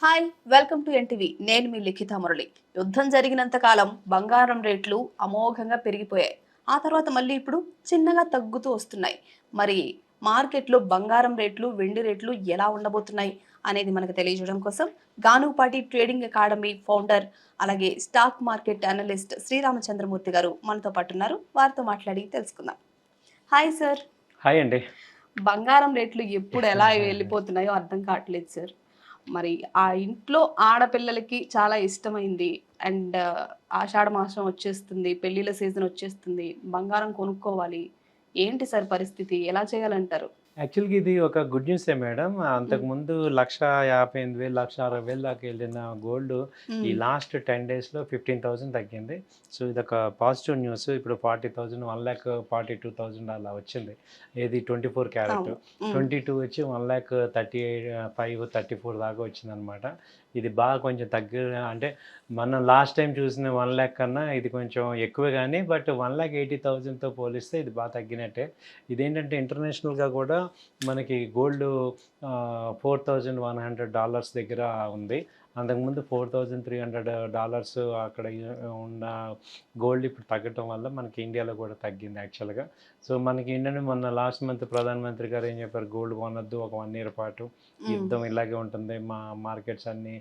Hi welcome to NTV. నేను మీ లిఖిత మురళి. యుద్ధం జరిగినంత కాలం బంగారం రేట్లు అమోఘంగా పెరిగిపోయాయి. ఆ తర్వాత మళ్ళీ ఇప్పుడు చిన్నగా తగ్గుతూ వస్తున్నాయి. మరి మార్కెట్లో బంగారం రేట్లు, వెండి రేట్లు ఎలా ఉండబోతున్నాయి అనేది మనకు తెలియజేయడం కోసం గానుపాటి ట్రేడింగ్ అకాడమీ ఫౌండర్, అలాగే స్టాక్ మార్కెట్ అనలిస్ట్ శ్రీరామచంద్రమూర్తి గారు మనతో పాటు ఉన్నారు. వారితో మాట్లాడి తెలుసుకుందాం. Hi sir. హాయ్ అండి. బంగారం రేట్లు ఎప్పుడు ఎలా వెళ్ళిపోతున్నాయో అర్థం కావట్లేదు సార్. మరి ఆ ఇంట్లో ఆడపిల్లలకి చాలా ఇష్టమైంది. అండ్ ఆషాఢ మాసం వచ్చేస్తుంది. పెళ్ళిళ్ళ సీజన్ వచ్చేస్తుంది. బంగారం కొనుక్కోవాలి. ఏంటి సార్ పరిస్థితి? ఎలా చేయాలంటారు? యాక్చువల్‌గా ఇది ఒక గుడ్ న్యూసే మేడం. హ్మ్. అంతకుముందు 1,58,000, 1,60,000 దాకా వెళ్ళిన గోల్డ్ ఈ హ్మ్. లాస్ట్ 10 డేస్‌లో 15,000 తగ్గింది. సో, ఇదొక పాజిటివ్ న్యూస్. ఇప్పుడు 40,000, 1,42,000 అలా వచ్చింది. ఏది 24 క్యారెట్. అవును. హ్మ్. 22 వచ్చి 1,35,000, 34 దాకా వచ్చిందనమాట. ఇది బాగా కొంచెం అంటే మనం లాస్ట్ టైం చూసిన 1,00,000 కన్నా ఇది కొంచెం ఎక్కువే గానీ, బట్ 1,80,000తో పోలిస్తే ఇది బాగా తగ్గినట్టే. ఇదేంటంటే ఇంటర్నేషనల్‌గా కూడా మనకి గోల్డు $4,100 దగ్గర ఉంది. అంతకుముందు $4,300 అక్కడ ఉన్న గోల్డ్ ఇప్పుడు తగ్గటం వల్ల మనకి ఇండియాలో కూడా తగ్గింది యాక్చువల్‌గా. సో, మనకి ఏంటంటే మొన్న లాస్ట్ మంత్ ప్రధానమంత్రి గారు ఏం చెప్పారు, గోల్డ్ కొనొద్దు ఒక 1 ఇయర్ పాటు. హ్మ్. యుద్ధం ఇలాగే ఉంటుంది. మార్కెట్స్ అన్నీ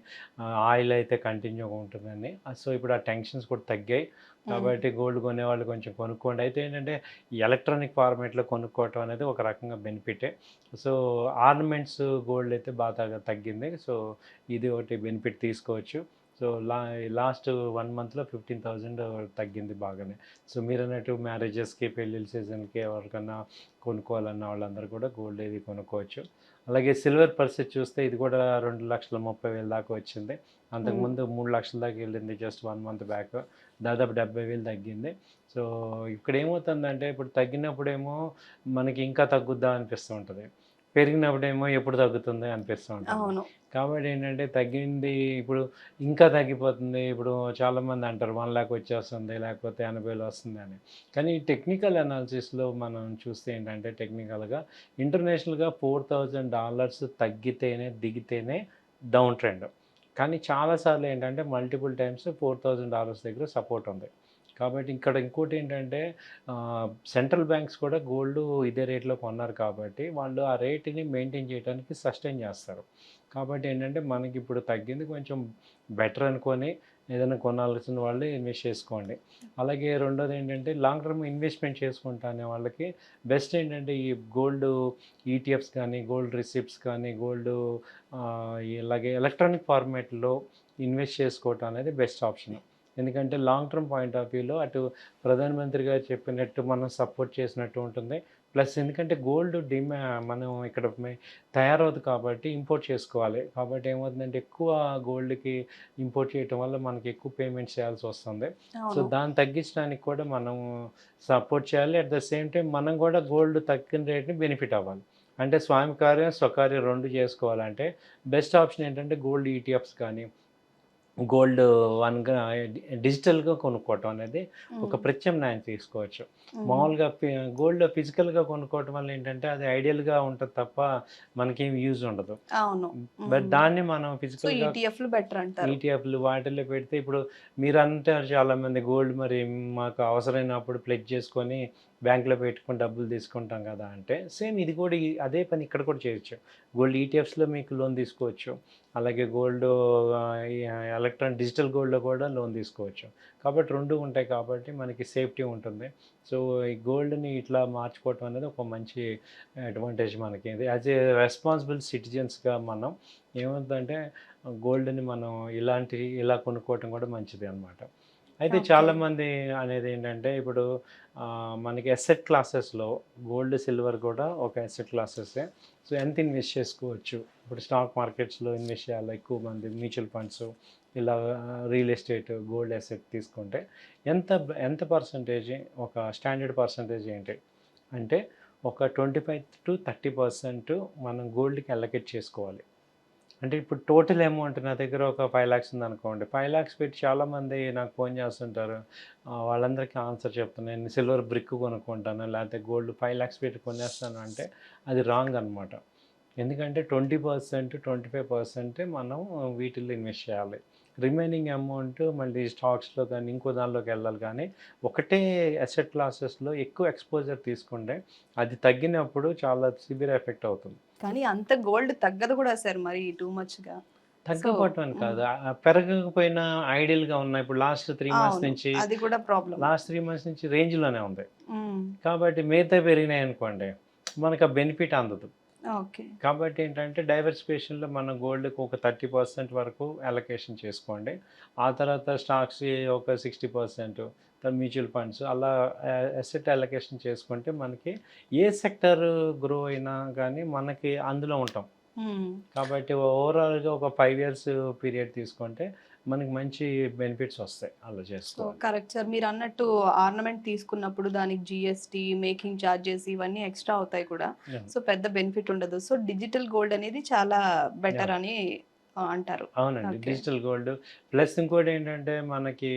ఆయిల్ అయితే కంటిన్యూగా ఉంటుందని. సో, ఇప్పుడు ఆ టెన్షన్స్ కూడా తగ్గాయి. హ్మ్. కాబట్టి గోల్డ్ కొనేవాళ్ళు కొంచెం కొనుక్కోండి. అయితే ఏంటంటే ఈ ఎలక్ట్రానిక్ ఫార్మాట్‌లో కొనుక్కోవటం అనేది ఒక రకంగా బెనిఫిటే. సో, ఆర్నమెంట్స్ గోల్డ్ అయితే బాగా తగ్గింది. సో, ఇది ఒకటి బెనిఫిట్ తీసుకోవచ్చు. సో, లాస్ట్ 1 మంత్‌లో 15,000 తగ్గింది బాగానే. సో, మీరన్నట్టు మ్యారేజెస్‌కి, పెళ్ళిళ్ళ సీజన్‌కి ఎవరికన్నా కొనుక్కోవాలన్న వాళ్ళందరూ కూడా గోల్డ్ ఇది కొనుక్కోవచ్చు. అలాగే సిల్వర్ పరిస్థితి చూస్తే ఇది కూడా 2,30,000 దాకా వచ్చింది. హ్మ్. అంతకుముందు 3,00,000 దాకా వెళ్ళింది జస్ట్ 1 మంత్ బ్యాక్. దాదాపు 70,000 తగ్గింది. సో, ఇక్కడేమవుతుందంటే ఇప్పుడు తగ్గినప్పుడేమో మనకి ఇంకా తగ్గుద్దా అనిపిస్తూ ఉంటది. పెరిగినప్పుడేమో ఎప్పుడు తగ్గుతుంది అనిపిస్తూ ఉంటుంది. అవును. కాబట్టి ఏంటంటే తగ్గింది ఇప్పుడు ఇంకా తగ్గిపోతుంది. ఇప్పుడు చాలామంది అంటారు 1,00,000 వచ్చేస్తుంది, లేకపోతే 80,000 వస్తుందని. కానీ టెక్నికల్ అనాలిసిస్‌లో మనం చూస్తే ఏంటంటే టెక్నికల్‌గా ఇంటర్నేషనల్‌గా $4,000 తగ్గితేనే, దిగితేనే డౌన్ ట్రెండ్. కానీ చాలా సార్లు ఏంటంటే మల్టిపుల్ టైమ్స్ $4,000 దగ్గర సపోర్ట్ ఉంది. కాబట్టి ఇక్కడ ఇంకోటేంటంటే సెంట్రల్ బ్యాంక్స్ కూడా గోల్డ్ ఇదే రేట్‌లో కొన్నారు కాబట్టి, వాళ్ళు ఆ రేట్‌ని మెయింటైన్ చేయడానికి సస్టైన్ చేస్తారు. కాబట్టి ఏంటంటే, మనకిప్పుడు తగ్గింది కొంచెం బెటర్ అనుకోని ఏదైనా కొనాల్సిన వాళ్ళు ఇన్వెస్ట్ చేసుకోండి. అలాగే రెండోదేంటంటే, లాంగ్ టర్మ్ ఇన్వెస్ట్‌మెంట్ చేసుకుంటా అనే వాళ్ళకి బెస్ట్ ఏంటంటే, ఈ గోల్డ్ ఈటీఎఫ్స్ కానీ, గోల్డ్ రిసిప్ట్స్ కానీ, ఇలాగే ఎలక్ట్రానిక్ ఫార్మాట్‌లో ఇన్వెస్ట్ చేసుకోవటం అనేది బెస్ట్ ఆప్షన్. ఎందుకంటే లాంగ్ టర్మ్ పాయింట్ ఆఫ్ వ్యూలో అటు ప్రధానమంత్రి గారు చెప్పినట్టు మనం సపోర్ట్ చేసినట్టు ఉంటుంది. ప్లస్ ఎందుకంటే గోల్డ్ మనం ఇక్కడ తయారవుదు కాబట్టి ఇంపోర్ట్ చేసుకోవాలి. కాబట్టి ఏమవుతుందంటే ఎక్కువ గోల్డ్‌కి ఇంపోర్ట్ చేయటం వల్ల మనకి ఎక్కువ పేమెంట్స్ చేయాల్సి వస్తుంది. సో, అవును. దాన్ని తగ్గించడానికి కూడా మనం సపోర్ట్ చేయాలి. అట్ ద సేమ్ టైమ్ మనం కూడా గోల్డ్ తగ్గిన రేట్‌ని బెనిఫిట్ అవ్వాలి. అంటే స్వామి కార్యం, స్వకార్యం 2 చేసుకోవాలంటే బెస్ట్ ఆప్షన్ ఏంటంటే గోల్డ్ ఈటీఎఫ్స్ కానీ, గోల్డ్ వన్‌గా డిజిటల్‌గా కొనుక్కోవటం అనేది ఒక హ్మ్. ప్రత్యామ్నాయం తీసుకోవచ్చు. హ్మ్. మామూలుగా గోల్డ్ ఫిజికల్‌గా కొనుక్కోవటం వల్ల ఏంటంటే అది ఐడియల్‌గా ఉంటది తప్ప మనకేం యూజ్ ఉండదు. అవును. బట్ హ్మ్. దాన్ని మనం సో, ఫిజికల్‌గా ఈటీఎఫ్‌లు బెటర్ అంటారు. ఈటీఎఫ్‌లు వాటిల్లో పెడితే ఇప్పుడు మీరంటారు చాలామంది గోల్డ్ మరి మాకు అవసరమైనప్పుడు ప్లెడ్జ్ చేసుకొని బ్యాంక్‌లో పెట్టుకొని డబ్బులు తీసుకుంటాం కదా! అంటే సేమ్ ఇది కూడా అదే పని ఇక్కడ కూడా చేయొచ్చు. గోల్డ్ ఈటీఎఫ్స్‌లో మీకు లోన్ తీసుకోవచ్చు. అలాగే ఈ డిజిటల్ గోల్డ్‌లో కూడా లోన్ తీసుకోవచ్చు. కాబట్టి 2 ఉంటాయి కాబట్టి మనకి సేఫ్టీ ఉంటుంది. సో, ఈ గోల్డ్‌ని ఇట్లా మార్చుకోవటం అనేది ఒక మంచి అడ్వాంటేజ్ మనకి. యాజ్ ఏ రెస్పాన్సిబుల్ సిటిజన్స్‌గా మనం ఏమవుద్దంటే గోల్డ్‌ని మనం ఇలా కొనుక్కోవటం కూడా మంచిదే అనమాట. అయితే ఓకే. చాలామంది అనేదేంటంటే ఇప్పుడు మనకి అసెట్ క్లాసెస్‌లో గోల్డ్, సిల్వర్ కూడా ఒక అసెట్ క్లాసెసే. సో, ఎంత ఇన్వెస్ట్ చేసుకోవచ్చు? ఇప్పుడు స్టాక్ మార్కెట్స్‌లో ఇన్వెస్ట్ చేయాలా ఎక్కువ మంది, మ్యూచువల్ ఫండ్స్ ఇలా రియల్ ఎస్టేట్, గోల్డ్ అసెట్ తీసుకుంటే ఎంత ఎంత పర్సెంటేజ్ ఒక స్టాండర్డ్ పర్సెంటేజ్ ఏంటి? అంటే ఒక 25-30% మనం గోల్డ్‌కి అలొకేట్ చేసుకోవాలి. అంటే ఇప్పుడు టోటల్ అమౌంట్ నా దగ్గర ఒక 5,00,000 ఉందనుకోండి. 5,00,000 పెట్టి చాలామంది నాకు ఫోన్ చేస్తుంటారు. వాళ్ళందరికీ ఆన్సర్ చెప్తాను. నేను సిల్వర్ బ్రిక్ కొనుక్కుంటాను. లేకపోతే గోల్డ్ 5,00,000 పెట్టి కొనేస్తాను అంటే అది రాంగ్ అనమాట. ఎందుకంటే 20%, 25% మనం వీటిల్లో ఇన్వెస్ట్ చేయాలి. రిమైనింగ్ అమౌంట్ మళ్ళీ స్టాక్స్‌లో కానీ, ఇంకో దానిలోకి వెళ్ళాలి కానీ, ఒకటే అసెట్ క్లాసెస్‌లో ఎక్కువ ఎక్స్‌పోజర్ తీసుకుంటే, అది తగ్గినప్పుడు చాలా సివియర్ ఎఫెక్ట్ అవుతుంది. కానీ అంత గోల్డ్ తగ్గదు కూడా సార్ మరి టూ మచ్‌గా. సో తగ్గపోవటం అని హ్మ్. కాదు. పెరగకపోయినా ఐడియల్‌గా ఉన్నాయి. ఇప్పుడు లాస్ట్ 3 మంత్స్ అవును. నుంచి అది కూడా ప్రాబ్లమే. రేంజ్‌లోనే ఉంది. హ్మ్. కాబట్టి మిగతావి పెరిగినాయనుకోండి, మనకు ఆ బెనిఫిట్ అందదు. ఓకే. కాబట్టి ఏంటంటే డైవర్సిఫికేషన్‌లో మన గోల్డ్‌కి ఒక 30% వరకు అలొకేషన్ చేసుకోండి. ఆ తర్వాత స్టాక్స్‌కి ఒక 60%, మ్యూచువల్ ఫండ్స్ అలా అసెట్ అలొకేషన్ చేసుకుంటే మనకి ఏ సెక్టర్ గ్రో అయినా గానీ మనకి అందులో ఉంటాం. హ్మ్. కాబట్టి ఓవరాల్‌గా ఒక 5 ఇయర్స్ పీరియడ్ తీసుకుంటే మనకి మంచి బెనిఫిట్స్ వస్తాయి. అలా సో చేసుకోవాలి. Correct sir. మీరన్నట్టు ఆర్నమెంట్ తీసుకున్నప్పుడు దానికి జీఎస్టీ, మేకింగ్ చార్జెస్ ఇవన్నీ ఎక్స్‌ట్రా అవుతాయి కూడా. యాహ్! సో పెద్ద బెనిఫిట్ ఉండదు. సో డిజిటల్ గోల్డ్ అనేది చాలా బెటర్ యాహ్! అని అంటారు. అవునండి. ఓకే. డిజిటల్ గోల్డ్ ప్లస్ ఇంకోటేంటంటే మనకి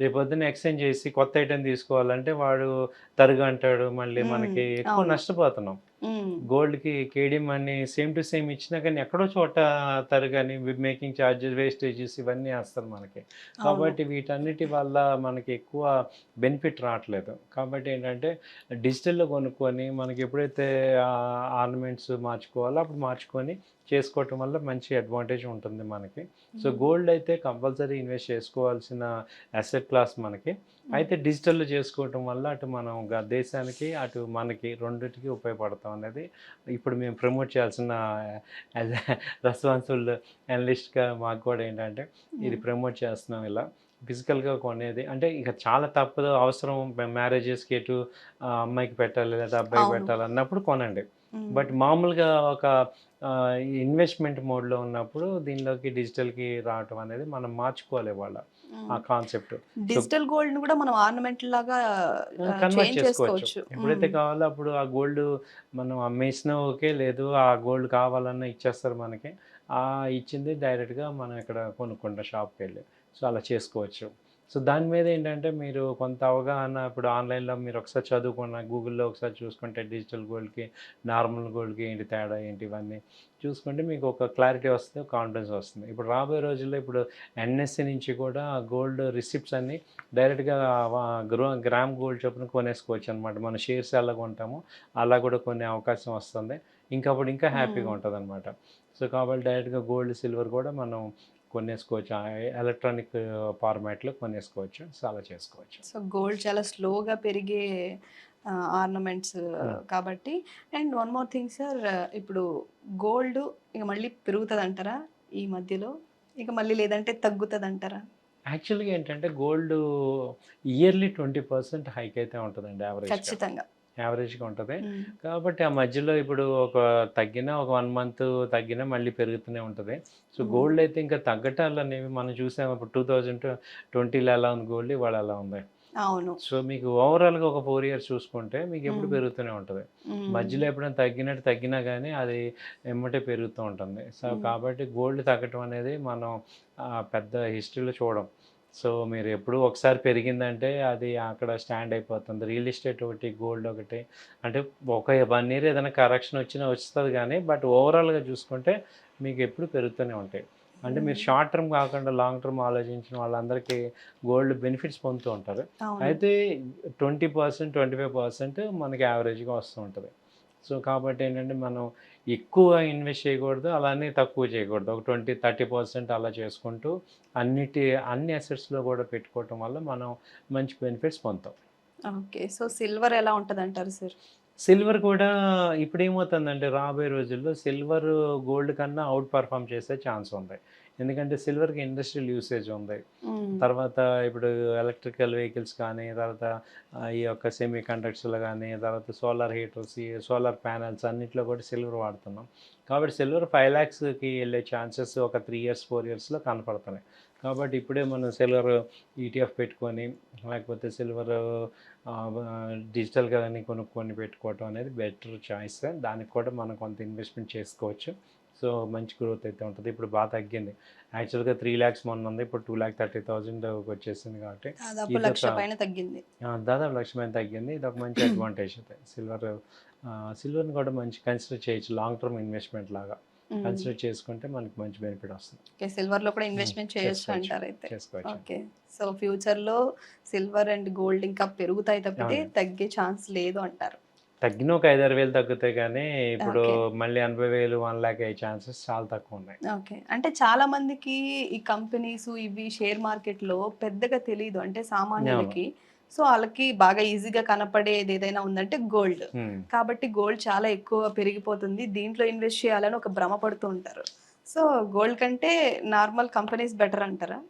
రేపొద్దున ఎక్స్‌చేంజ్ చేసి కొత్త ఐటెమ్ తీసుకోవాలంటే వాడు తరుగంటాడు. మళ్ళీ హ్మ్. మనకి ఎక్కువ అవును. నష్టపోతున్నాం. హ్మ్. గోల్డ్‌కి కేడీఎం అని సేమ్ టు సేమ్ ఇచ్చినా కానీ ఎక్కడో చోట తరుగని మేకింగ్ చార్జెస్, వేస్టేజెస్ ఇవన్నీ ఏస్తారు మనకి. అవును. కాబట్టి వీటన్నిటి వల్ల మనకి ఎక్కువ బెనిఫిట్ రావట్లేదు. కాబట్టి ఏంటంటే డిజిటల్‌లో కొనుక్కొని మనకి ఎప్పుడైతే ఆర్నమెంట్స్ మార్చుకోవాలో అప్పుడు మార్చుకొని చేసుకోవటం వల్ల మంచి అడ్వాంటేజ్ ఉంటుంది మనకి. సో, హ్మ్. గోల్డ్ అయితే కంపల్సరీ ఇన్వెస్ట్ చేసుకోవాల్సిన అసెట్ క్లాస్ మనకి. హ్మ్. అయితే డిజిటల్‌లో చేసుకోవటం వల్ల అటు మనం దేశానికి, అటు మనకి రెండిటికి ఉపయోగపడతాం అనేది ఇప్పుడు మేము ప్రమోట్ చేయాల్సిన యాజ్ ఎ రెస్పాన్సిబుల్ అనలిస్ట్‌గా మాకు కూడా ఏంటంటే ఇది హ్మ్. ప్రమోట్ చేస్తున్నాం ఇలా. ఫిజికల్‌గా కొనేది అంటే ఇక చాలా తప్పదు అవసరం మ్యారేజెస్‌కి ఎటు అమ్మాయికి పెట్టాలి లేదా అబ్బాయికి అవును. పెట్టాలి అన్నప్పుడు కొనండి. హ్మ్. బట్ మామూలుగా ఒక ఇన్వెస్ట్‌మెంట్ మోడ్‌లో ఉన్నప్పుడు దీనిలోకి డిజిటల్‌కి రావటం అనేది మనం మార్చుకోవాలి ఇవాళ ఆ హ్మ్. కాన్సెప్ట్. సో, డిజిటల్ గోల్డ్‌ని కూడా మనం ఆర్నమెంట్ లాగా కన్వర్ట్ చేంజ్ చేసుకోవచ్చు. చేసుకోవచ్చు. హ్మ్. ఎప్పుడైతే కావాలో అప్పుడు ఆ గోల్డ్ మనం అమ్మేసినా ఓకే. లేదు ఆ గోల్డ్ కావాలన్నా ఇచ్చేస్తారు మనకి. ఇచ్చింది డైరెక్ట్‌గా మనం ఇక్కడ కొనుక్కుంటాం షాప్‌కెళ్ళి. సో, అలా చేసుకోవచ్చు. సో, దాని మీద ఏంటంటే మీరు కొంత అవగాహన ఇప్పుడు ఆన్‌లైన్‌లో మీరు ఒకసారి చదువుకున్న గూగుల్‌లో ఒకసారి చూసుకుంటే డిజిటల్ గోల్డ్‌కి, నార్మల్ గోల్డ్‌కి ఏంటి తేడా ఏంటి ఇవన్నీ చూసుకుంటే మీకు ఒక క్లారిటీ వస్తుంది. కాన్ఫిడెన్స్ వస్తుంది. ఇప్పుడు రాబోయే రోజుల్లో ఇప్పుడు ఎన్ఎస్‌సి నుంచి కూడా గోల్డ్ రిసిప్ట్స్ అన్నీ డైరెక్ట్‌గా గ్రామ్ గోల్డ్ చొప్పున కొనేసుకోవచ్చనమాట. మనం షేర్స్ ఎలా కొంటామో అలా కూడా కొనే అవకాశం వస్తుంది. అప్పుడు ఇంకా హ్యాపీగా హ్మ్. ఉంటదనమాట. సో, కాబట్టి డైరెక్ట్‌గా గోల్డ్, సిల్వర్ కూడా మనం కొనేసుకోవచ్చు. ఎలక్ట్రానిక్ ఫార్మాట్‌లో కొనేసుకోవచ్చు. సో, అలా చేసుకోవచ్చు. సో, గోల్డ్ చాలా స్లోగా పెరిగే ఆర్నమెంట్స్ హ్మ్. కాబట్టి and one more thing sir ఇప్పుడు గోల్డ్ ఇక మళ్ళీ పెరుగుతదంటారా ఈ మధ్యలో? ఇక మళ్ళీ లేదంటే తగ్గుతదంటారా? యాక్చువల్‌గా ఏంటంటే గోల్డు ఇయర్‌లీ 20% హైక్ అయితే ఉంటదండి యావరేజ్‌గా. ఖచ్చితంగా. యావరేజ్‌గా ఉంటది. హ్మ్. కాబట్టి ఆ మధ్యలో ఇప్పుడు తగ్గినా ఒక 1 మంత్ తగ్గినా మళ్ళీ పెరుగుతూనే ఉంటది. సో, హ్మ్. గోల్డ్ అయితే ఇంకా తగ్గటాలనేవి మనం చూసాం. ఇప్పుడు 2020లో ఎలా ఉంది గోల్డ్, ఇవాళ ఎలా ఉంది. అవును. సో, మీకు ఓవరాల్‌గా ఒక 4 ఇయర్స్ చూసుకుంటే మీకెప్పుడు హ్మ్. పెరుగుతూనే ఉంటది. హ్మ్. మధ్యలో ఎప్పుడైనా తగ్గినా గానీ అది ఎమ్మటే పెరుగుతూ ఉంటుంది. సో, హ్మ్. కాబట్టి గోల్డ్ తగ్గటం అనేది మనం పెద్ద హిస్టరీలో చూడం. సో, మీరు ఎప్పుడూ ఒకసారి పెరిగిందంటే అది అక్కడ స్టాండ్ అయిపోతుంది. రియల్ ఎస్టేట్ ఒకటి, గోల్డ్ ఒకటి అంటే ఒక 1 ఇయర్ ఏదైనా కరెక్షన్ వచ్చినా వస్తది గానీ, బట్ ఓవరాల్‌గా చూసుకుంటే మీకెప్పుడు పెరుగుతూనే ఉంటాయి. అంటే మీరు హ్మ్. షార్ట్ టర్మ్ కాకుండా లాంగ్ టర్మ్ ఆలోచించిన వాళ్ళందరికీ గోల్డ్ బెనిఫిట్స్ పొందుతూ ఉంటారు. అవును. అయితే 20%, 25% మనకి యావరేజ్‌గా వస్తూ ఉంటది. సో, కాబట్టి ఏంటంటే మనం ఎక్కువ ఇన్వెస్ట్ చేయకూడదు. అలానే తక్కువ చేయకూడదు. ఒక 20, 30% అలా చేసుకుంటూ అన్ని అసెట్స్‌లో కూడా పెట్టుకోవటం వల్ల మనం మంచి బెనిఫిట్స్ పొందుతాం. ఓకే. సో, సిల్వర్ ఎలా ఉంటదంటారు సార్? సిల్వర్ కూడా ఇప్పుడేమవుతుందంటే రాబోయే రోజుల్లో సిల్వర్ గోల్డ్ కన్నా ఔట్ పెర్ఫార్మ్ చేసే ఛాన్స్ ఉంది. ఎందుకంటే సిల్వర్‌కి ఇండస్ట్రియల్ యూసేజ్ ఉంది. హ్మ్. తర్వాత ఇప్పుడు ఎలక్ట్రికల్ వెహికల్స్ కానీ, తర్వాత ఈ యొక్క సెమీ కండక్టర్స్‌లో గానీ, తర్వాత సోలార్ హీటర్స్, ఈ సోలార్ ప్యానెల్స్ అన్నిట్లో కూడా సిల్వర్ వాడుతున్నాం. కాబట్టి సిల్వర్ 5,00,000కి ఎళ్ళే ఛాన్సెస్ ఒక 3 ఇయర్స్, 4 ఇయర్స్‌లో కనపడుతున్నాయి. కాబట్టి ఇప్పుడే మనం సిల్వర్ ఈటీఎఫ్ పెట్టుకొని, లేకపోతే సిల్వర్ డిజిటల్‌గా గాని కొనుక్కొని పెట్టుకోవటం అనేది బెటర్ చాయిస్. దానికి కూడా మనం కొంత ఇన్వెస్ట్‌మెంట్ చేసుకోవచ్చు. సో మంచి గ్రోత్ అయితే ఉంటుంది. ఇప్పుడు బాగా తగ్గింది. యాక్చువల్గా 3 lakhs మొన్న ఉంది, ఇప్పుడు 2,30,000 వచ్చేసింది. కాబట్టి దాదాపు ఇది లక్ష ఒక పైన తగ్గింది. దాదాపు 1,00,000 తగ్గింది. ఇది ఒక మంచి అడ్వాంటేజ్ అయితే సిల్వర్ని కూడా మంచి కన్సిడర్ చేయొచ్చు, లాంగ్ టర్మ్ ఇన్వెస్ట్మెంట్ లాగా కన్సిడర్ చేసుకుంటే మనకి మంచి బెనిఫిట్ వస్తుంది. ఓకే, సిల్వర్ లో కూడా ఇన్వెస్ట్మెంట్ చేయొచ్చు చేసుకోవచ్చు, అంటారు అయితే. చేసుకోవచ్చు. ఓకే, సో ఫ్యూచర్ లో సిల్వర్ అండ్ గోల్డ్ ఇంకా పెరుగుతాయి తప్పితే అవును. తగ్గే ఛాన్స్ లేదు అంటారు. తగ్గిన ఒక 5-6 వేలు తగ్గుతాయి, కానీ ఇప్పుడు ఓకే. మళ్ళీ 80,000 1 lakh అయ్యే ఛాన్సెస్ చాలా తక్కువ ఉన్నాయి. ఓకే, అంటే చాలా మందికి ఈ కంపెనీస్ ఇవి షేర్ మార్కెట్ లో పెద్దగా తెలియదు, అంటే అవును. సామాన్యులకి. సో వాళ్ళకి బాగా ఈజీగా కనపడేది ఏదైనా ఉందంటే గోల్డ్. ఉమ్. కాబట్టి గోల్డ్ చాలా ఎక్కువ పెరిగిపోతుంది, దీంట్లో ఇన్వెస్ట్ చేయాలని ఒక భ్రమ పడుతూ ఉంటారు. సో గోల్డ్ కంటే నార్మల్ కంపెనీస్ బెటర్ అంటారా?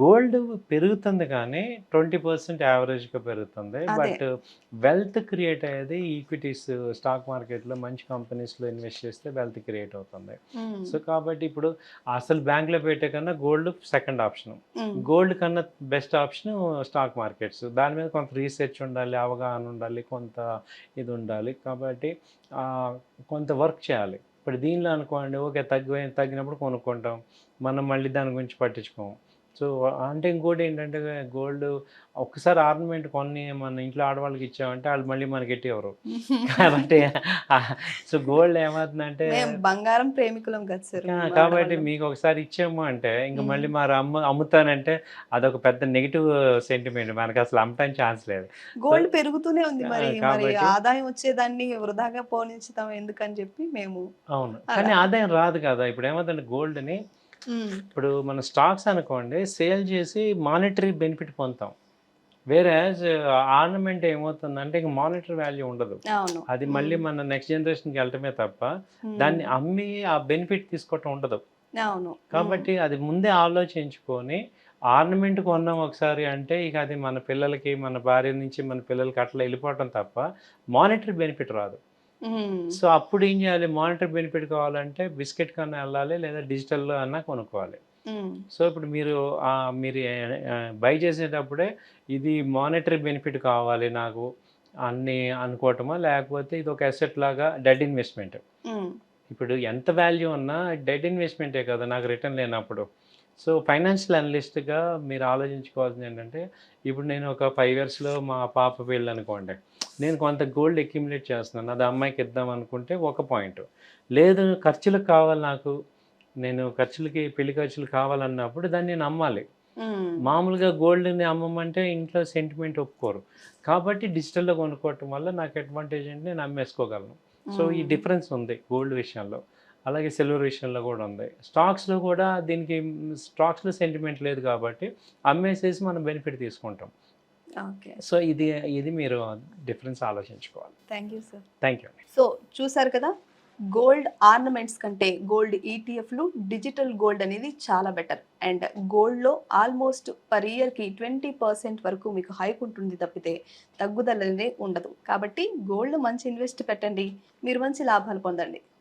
గోల్డ్ పెరుగుతుంది, కానీ 20% యావరేజ్గా పెరుగుతుంది. అదే. బట్ వెల్త్ క్రియేట్ అయ్యేది ఈక్విటీస్, స్టాక్ మార్కెట్లో మంచి కంపెనీస్లో ఇన్వెస్ట్ చేస్తే వెల్త్ క్రియేట్ అవుతుంది. మ్మ్. సో కాబట్టి ఇప్పుడు అసలు బ్యాంక్లో పెట్టే కన్నా గోల్డ్ సెకండ్ ఆప్షన్. మ్మ్. గోల్డ్ కన్నా బెస్ట్ ఆప్షన్ స్టాక్ మార్కెట్స్. దాని మీద కొంత రీసెర్చ్ ఉండాలి, అవగాహన ఉండాలి, కొంత ఇది ఉండాలి. కాబట్టి ఆ, కొంత వర్క్ చేయాలి. ఇప్పుడు దీనిలో అనుకోండి, ఓకే తగ్గినప్పుడు కొనుక్కుంటాం, మనం మళ్ళీ దాని గురించి పట్టించుకోము. సో అంటే ఇంకోటి ఏంటంటే, గోల్డ్ ఒక్కసారి ఆర్నమెంట్ కొన్ని మన ఇంట్లో ఆడవాళ్ళకి ఇచ్చామంటే వాళ్ళు మళ్ళీ మనకి ఎవరు. కాబట్టి సో గోల్డ్ ఏమవుతుందంటే, మేము బంగారం ప్రేమికులం కదా సార్, మేము కాబట్టి ఆడవాళ్ళం. మీకు ఒకసారి ఇచ్చాము అంటే ఇంకా మళ్ళీ మ్మ్. మరి అమ్ముతానంటే అదొక పెద్ద నెగిటివ్ సెంటిమెంట్, మనకి అసలు అమ్మటానికి ఛాన్స్ లేదు. సో గోల్డ్ పెరుగుతూనే ఉంది, మరి మరి కాబట్టి ఆదాయం వచ్చేదాన్ని వృధాగా పోనించుతాం ఎందుకని చెప్పి మేము అవును, అలా. కానీ ఆదాయం రాదు కదా. ఇప్పుడు ఏమవుతుందంటే గోల్డ్ని, మ్మ్. ఇప్పుడు మన స్టాక్స్ అనుకోండి, సేల్ చేసి మానిటరీ బెనిఫిట్ పొందుతాం. వేరే ఆర్నమెంట్ ఏమవుతుందంటే ఇంక మానిటరీ వాల్యూ ఉండదు. అవును. అది మళ్ళీ మన నెక్స్ట్ జనరేషన్కి వెళ్ళటమే తప్ప మ్మ్. దాన్ని అమ్మి ఆ బెనిఫిట్ తీసుకోవటం ఉండదు. అవును. కాబట్టి అది ముందే ఆలోచించుకొని ఆర్నమెంట్ కొన్నాం ఒకసారి అంటే ఇక అది మన పిల్లలకి, మన భార్య నుంచి మన పిల్లలకి అట్లా వెళ్ళిపోవటం తప్ప మానిటరీ బెనిఫిట్ రాదు. మ్మ్. సో అప్పుడు ఏం చేయాలి, మానిటరీ బెనిఫిట్ కావాలంటే బిస్కెట్ కన్నా వెళ్ళాలి, లేదా డిజిటల్లో అన్నా కొనుక్కోవాలి. మ్మ్. సో ఇప్పుడు మీరు బై చేసేటప్పుడే ఇది మానిటరీ బెనిఫిట్ కావాలి నాకు అన్ని అనుకోవటమా, లేకపోతే ఇది ఒక అసెట్ లాగా డెడ్ ఇన్వెస్ట్మెంట్. మ్మ్. ఇప్పుడు ఎంత వాల్యూ ఉన్నా డెడ్ ఇన్వెస్ట్మెంటే కదా నాకు రిటర్న్ లేనప్పుడు. సో ఫైనాన్షియల్ అనలిస్ట్గా మీరు ఆలోచించుకోవాల్సింది ఏంటంటే, ఇప్పుడు నేను ఒక 5 yearsలో మా పాప పెళ్ళి అనుకోండి, నేను కొంత గోల్డ్ అక్యుములేట్ చేస్తున్నాను, అది అమ్మాయికి ఇద్దాం అనుకుంటే ఒక పాయింట్. లేదు ఖర్చులకు కావాలి నాకు, నేను ఖర్చులకి పెళ్లి ఖర్చులు కావాలన్నప్పుడు దాన్ని నేను అమ్మాలి. మ్మ్. మామూలుగా గోల్డ్ని అమ్మమంటే ఇంట్లో సెంటిమెంట్ ఒప్పుకోరు. కాబట్టి డిజిటల్లో కొనుక్కోవటం వల్ల నాకు అడ్వాంటేజ్ అంటే నేను అమ్మేసుకోగలను. సో ఈ డిఫరెన్స్ ఉంది గోల్డ్ విషయంలో. అలాగే సిల్వర్ విషయంలో కూడా ఉంది. స్టాక్స్లో కూడా దీనికి స్టాక్స్లో సెంటిమెంట్ లేదు కాబట్టి అమ్మేసేసి మనం బెనిఫిట్ తీసుకుంటాం. ఓకే, సో ఇది మీరు డిఫరెన్స్ ఆలోచించుకోవాలి. Thank you sir. Thank you. So చూసారు కదా, గోల్డ్ ఆర్నమెంట్స్ కంటే గోల్డ్ ఈటీఎఫ్లు, డిజిటల్ గోల్డ్ అనేది చాలా బెటర్. అండ్ గోల్డ్లో ఆల్మోస్ట్ పర్ ఇయర్కి 20% వరకు మీకు హైక్ ఉంటుంది తప్పితే తగ్గుదల అనేది ఉండదు. కాబట్టి గోల్డ్ మంచి ఇన్వెస్ట్ పెట్టండి, మీరు మంచి లాభాలు పొందండి.